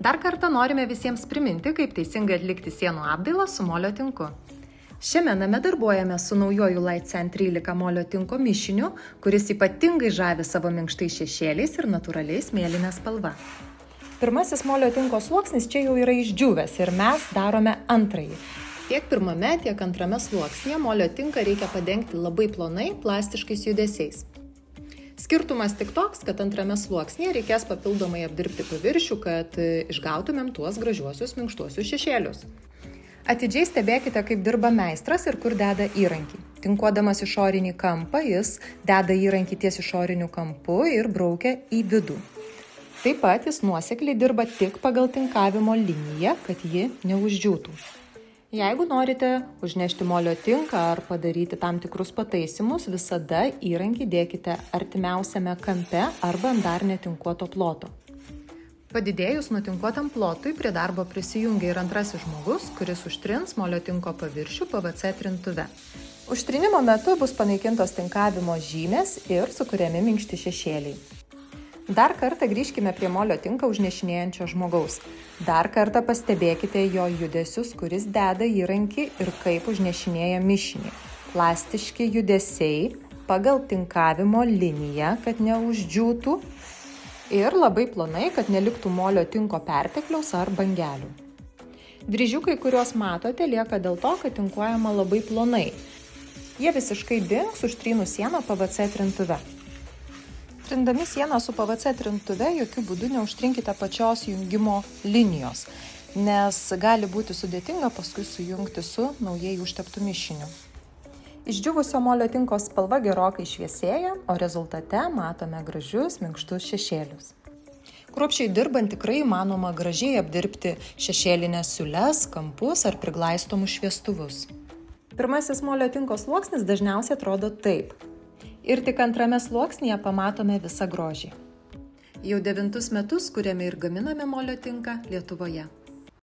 Dar kartą norime visiems priminti, kaip teisingai atlikti sienų apdailą su molio tinku. Šiame name darbuojame su naujoju LightSand 13 molio tinko mišiniu, kuris ypatingai žavi savo minkštais šešėliais ir natūraliais mėlyne spalva. Pirmasis molio tinko sluoksnis čia jau yra išdžiūvęs ir mes darome antrąjį. Tiek pirmame, tiek antrame sluoksnyje molio tinką reikia padengti labai plonai plastiškais judesiais. Skirtumas tik toks, kad antrame sluoksnyje reikės papildomai apdirbti paviršių, kad išgautumėm tuos gražiuosius minkštuosius šešėlius. Atidžiai stebėkite, kaip dirba meistras ir kur deda įrankį. Tinkuodamas išorinį kampą, jis deda įrankį ties išoriniu kampu ir braukia į vidų. Taip pat jis nuosekliai dirba tik pagal tinkavimo liniją, kad ji neuždžiūtų. Jeigu norite užnešti molio tinką ar padaryti tam tikrus pataisimus, visada įrankį dėkite artimiausiame kampe arba ant dar netinkuoto ploto. Padidėjus nutinkuotam plotui prie darbo prisijungia ir antrasis žmogus, kuris užtrins molio tinko paviršių PVC trintuve. Užtrinimo metu bus panaikintos tinkavimo žymės ir sukuriami minkšti šešėliai. Dar kartą grįžkime prie molio tinką užnešinėjančio žmogaus. Dar kartą pastebėkite jo judesius, kuris deda įrankį ir kaip užnešinėja mišinį. Plastiški judesiai pagal tinkavimo liniją, kad neuždžiūtų ir labai plonai, kad neliktų molio tinko pertekliaus ar bangelių. Dryžiukai, kuriuos matote, lieka dėl to, kad tinkuojama labai plonai. Jie visiškai dings užtrynus sieną PVC trintuve. Trindami sieną su PVC trintuve jokių būdų neužtrinkite pačios jungimo linijos, nes gali būti sudėtinga paskui sujungti su naujai užteptu mišiniu. Išdžiūvusio molio tinko spalva gerokai šviesėja, o rezultate matome gražius minkštus šešėlius. Kruopščiai dirbant tikrai įmanoma gražiai apdirbti šešėlinės siūles, kampus ar priglaistomus šviestuvus. Pirmasis molio tinko sluoksnis dažniausiai atrodo taip. Ir tik antrame sluoksnyje pamatome visą grožį. Jau 9 metus kuriame ir gaminame molio tinką Lietuvoje.